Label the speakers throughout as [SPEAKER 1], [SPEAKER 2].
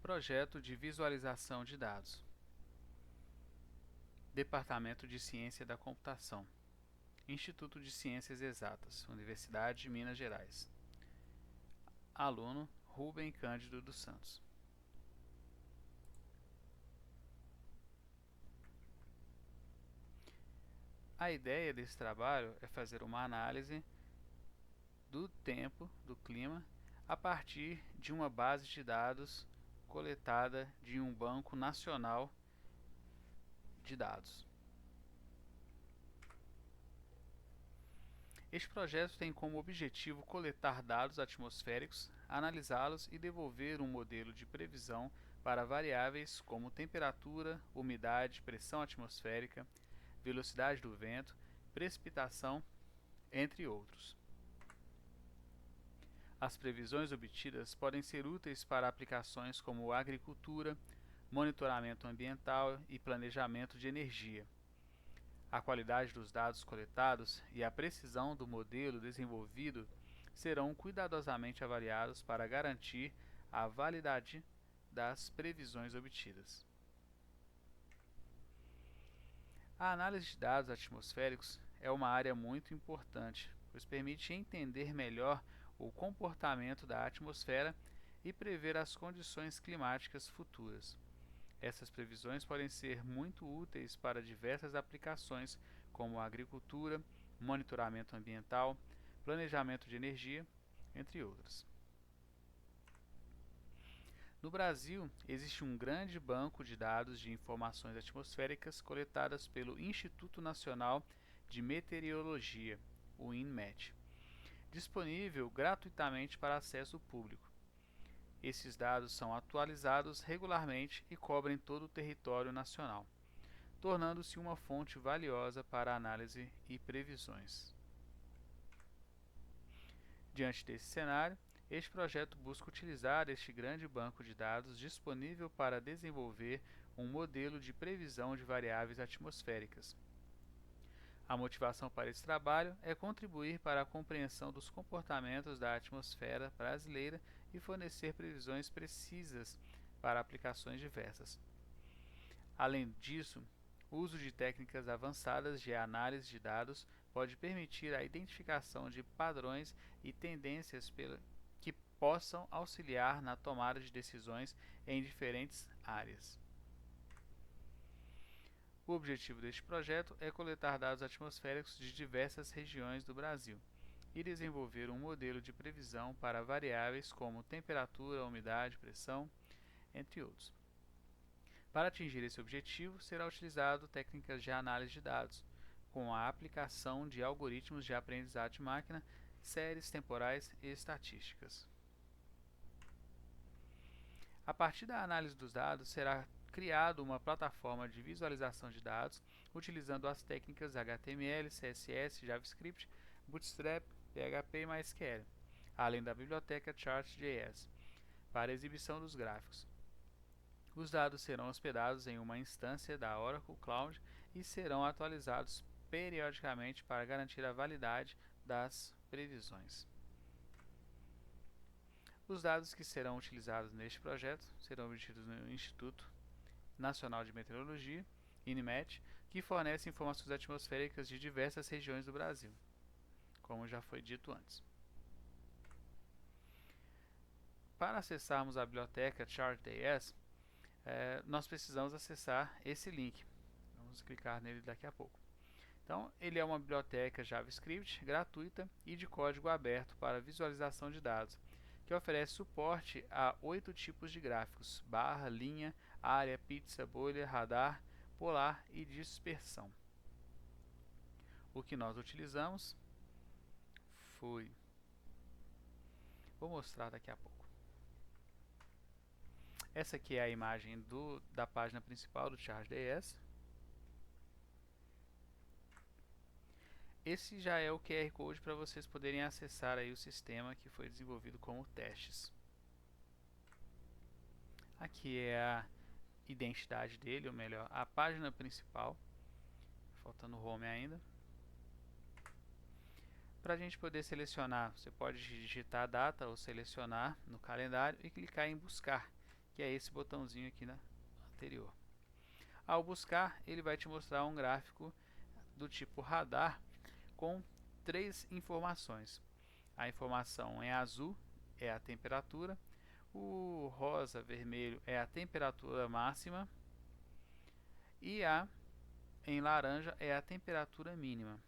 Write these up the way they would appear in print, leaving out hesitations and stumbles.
[SPEAKER 1] Projeto de visualização de dados. Departamento de Ciência da Computação. Instituto de Ciências Exatas, Universidade de Minas Gerais. Aluno Rubem Cândido dos Santos. A ideia desse trabalho é fazer uma análise do tempo, do clima, a partir de uma base de dados coletada de um banco nacional de dados. Este projeto tem como objetivo coletar dados atmosféricos, analisá-los e devolver um modelo de previsão para variáveis como temperatura, umidade, pressão atmosférica, velocidade do vento, precipitação, entre outros. As previsões obtidas podem ser úteis para aplicações como agricultura, monitoramento ambiental e planejamento de energia. A qualidade dos dados coletados e a precisão do modelo desenvolvido serão cuidadosamente avaliados para garantir a validade das previsões obtidas. A análise de dados atmosféricos é uma área muito importante, pois permite entender melhor o comportamento da atmosfera e prever as condições climáticas futuras. Essas previsões podem ser muito úteis para diversas aplicações, como agricultura, monitoramento ambiental, planejamento de energia, entre outras. No Brasil, existe um grande banco de dados de informações atmosféricas coletadas pelo Instituto Nacional de Meteorologia, o INMET, disponível gratuitamente para acesso público. Esses dados são atualizados regularmente e cobrem todo o território nacional, tornando-se uma fonte valiosa para análise e previsões. Diante desse cenário, este projeto busca utilizar este grande banco de dados disponível para desenvolver um modelo de previsão de variáveis atmosféricas. A motivação para esse trabalho é contribuir para a compreensão dos comportamentos da atmosfera brasileira e fornecer previsões precisas para aplicações diversas. Além disso, o uso de técnicas avançadas de análise de dados pode permitir a identificação de padrões e tendências que possam auxiliar na tomada de decisões em diferentes áreas. O objetivo deste projeto é coletar dados atmosféricos de diversas regiões do Brasil e desenvolver um modelo de previsão para variáveis como temperatura, umidade, pressão, entre outros. Para atingir esse objetivo, será utilizado técnicas de análise de dados, com a aplicação de algoritmos de aprendizado de máquina, séries temporais e estatísticas. A partir da análise dos dados, será criado uma plataforma de visualização de dados utilizando as técnicas HTML, CSS, JavaScript, Bootstrap, PHP e MySQL, além da biblioteca Chart.js, para exibição dos gráficos. Os dados serão hospedados em uma instância da Oracle Cloud e serão atualizados periodicamente para garantir a validade das previsões. Os dados que serão utilizados neste projeto serão obtidos no Instituto Nacional de Meteorologia, INMET, que fornece informações atmosféricas de diversas regiões do Brasil, como já foi dito antes. Para acessarmos a biblioteca Chart.js, nós precisamos acessar esse link. Vamos clicar nele daqui a pouco. Então, ele é uma biblioteca JavaScript gratuita e de código aberto para visualização de dados, que oferece suporte a 8 tipos de gráficos: barra, linha, área, pizza, bolha, radar, polar e dispersão. O que nós utilizamos foi... Vou mostrar daqui a pouco. Essa aqui é a imagem da página principal do Chart.js. Esse já é o QR Code para vocês poderem acessar aí o sistema que foi desenvolvido como testes. Aqui é a identidade dele, ou melhor, a página principal. Faltando o home ainda. Para a gente poder selecionar, você pode digitar a data ou selecionar no calendário e clicar em buscar. que é esse botãozinho aqui na anterior. Ao buscar, ele vai te mostrar um gráfico do tipo radar com 3 informações. A informação em azul é a temperatura, o rosa vermelho é a temperatura máxima e em laranja é a temperatura mínima.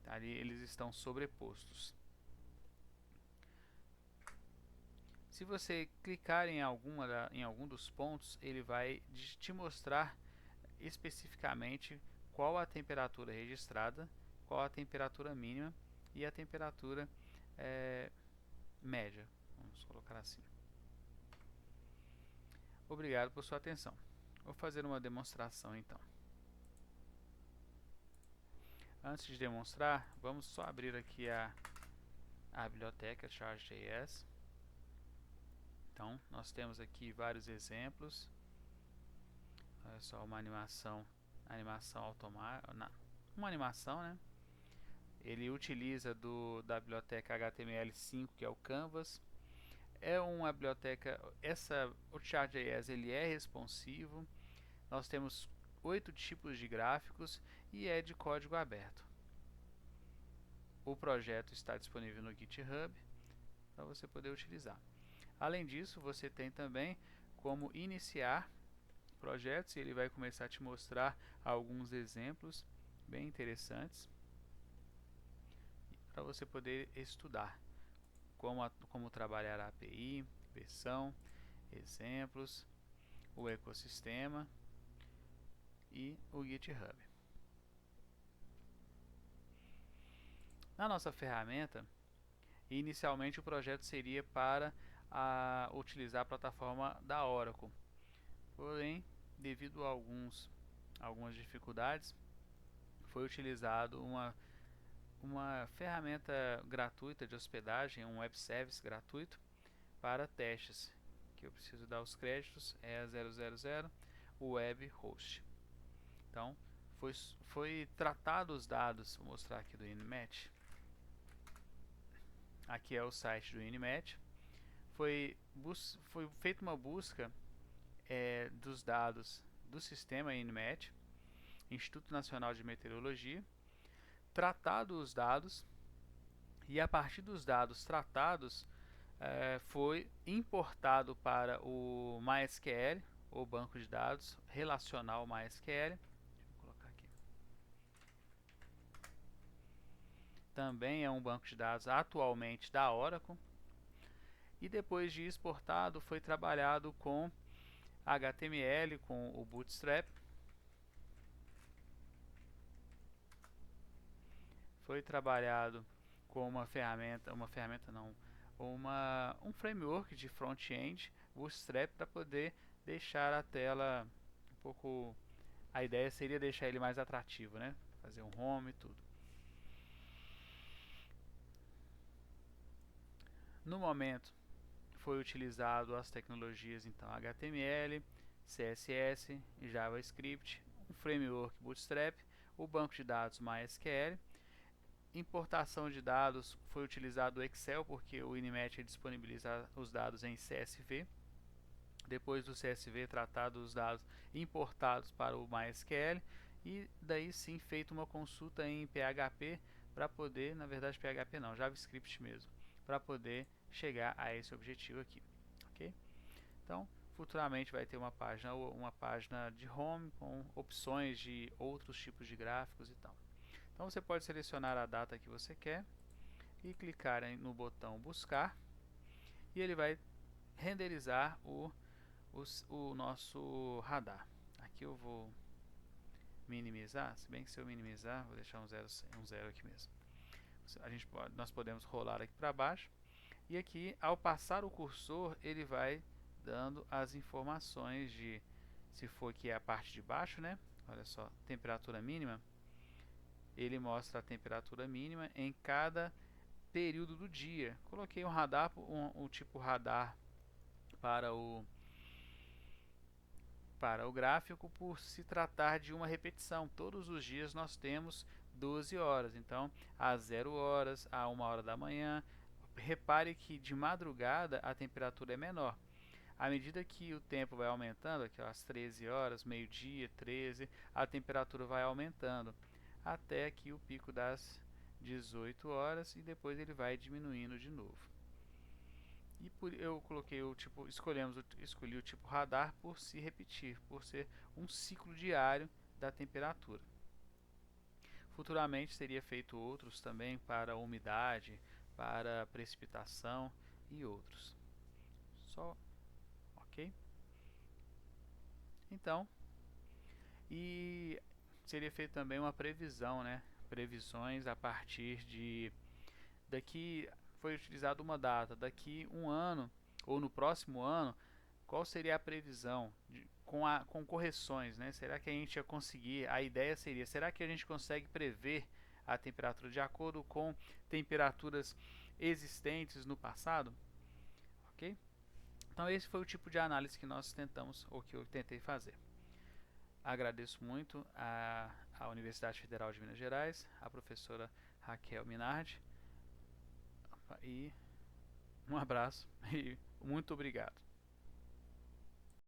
[SPEAKER 1] Ali eles estão sobrepostos. Se você clicar em algum dos pontos, ele vai te mostrar especificamente qual a temperatura registrada, qual a temperatura mínima e a temperatura média. Vamos colocar assim. Obrigado por sua atenção. Vou fazer uma demonstração então. Antes de demonstrar, vamos só abrir aqui a biblioteca Charge.js. Então, nós temos aqui vários exemplos. Olha só, uma animação automática, uma animação, né? Ele utiliza da biblioteca HTML5, que é o Canvas. É uma biblioteca, o Charge.js ele é responsivo. Nós temos 8 tipos de gráficos e é de código aberto. O projeto está disponível no GitHub para você poder utilizar. Além disso, você tem também como iniciar projetos e ele vai começar a te mostrar alguns exemplos bem interessantes para você poder estudar como trabalhar a API, versão, exemplos, o ecossistema e o GitHub. Na nossa ferramenta, inicialmente o projeto seria para utilizar a plataforma da Oracle. Porém, devido a algumas dificuldades, foi utilizado uma ferramenta gratuita de hospedagem, um web service gratuito para testes, que eu preciso dar os créditos, é a 000 Web Host. Então, foi tratado os dados, vou mostrar aqui do Inimatch. Aqui é o site do Inimatch. Foi feita uma busca dos dados do sistema Inimatch, Instituto Nacional de Meteorologia, tratado os dados e a partir dos dados tratados foi importado para o MySQL, ou banco de dados relacional MySQL. Deixa eu colocar aqui. Também é um banco de dados atualmente da Oracle. E depois de exportado, foi trabalhado com HTML, com o Bootstrap. Foi trabalhado com um framework de front-end, Bootstrap, para poder deixar a tela um pouco... A ideia seria deixar ele mais atrativo, né? Fazer um home e tudo. No momento, foi utilizado as tecnologias então HTML, CSS, JavaScript, um framework Bootstrap, o banco de dados MySQL. Importação de dados, foi utilizado o Excel, porque o Inimatch disponibiliza os dados em CSV. Depois do CSV, tratado os dados importados para o MySQL e daí sim feito uma consulta em PHP para poder, na verdade PHP não, JavaScript mesmo, para poder chegar a esse objetivo aqui, ok? Então, futuramente vai ter uma página de home com opções de outros tipos de gráficos e tal. Então você pode selecionar a data que você quer e clicar no botão buscar e ele vai renderizar o nosso radar. Aqui eu vou minimizar, se bem que se eu minimizar, vou deixar um zero aqui mesmo. Nós podemos rolar aqui para baixo e aqui ao passar o cursor ele vai dando as informações de, se for aqui a parte de baixo, né? Olha só, temperatura mínima. Ele mostra a temperatura mínima em cada período do dia. Coloquei um radar, um tipo radar para o gráfico por se tratar de uma repetição. Todos os dias nós temos 12 horas, então às 0 horas, a 1 hora da manhã. Repare que de madrugada a temperatura é menor. À medida que o tempo vai aumentando, aquelas 13 horas, meio-dia, 13, a temperatura vai aumentando até que o pico das 18 horas e depois ele vai diminuindo de novo. E eu coloquei o tipo, escolhi o tipo radar por se repetir, por ser um ciclo diário da temperatura. Futuramente seria feito outros também para umidade, para precipitação e outros. Só, ok? Então, e seria feito também uma previsão, né? Previsões a partir de daqui foi utilizada uma data, daqui um ano ou no próximo ano, qual seria a previsão com correções, né? Será que a gente ia conseguir? A ideia seria, será que a gente consegue prever a temperatura de acordo com temperaturas existentes no passado? Ok? Então esse foi o tipo de análise que nós tentamos, ou que eu tentei fazer. Agradeço muito à Universidade Federal de Minas Gerais, à professora Raquel Minardi, e um abraço e muito obrigado.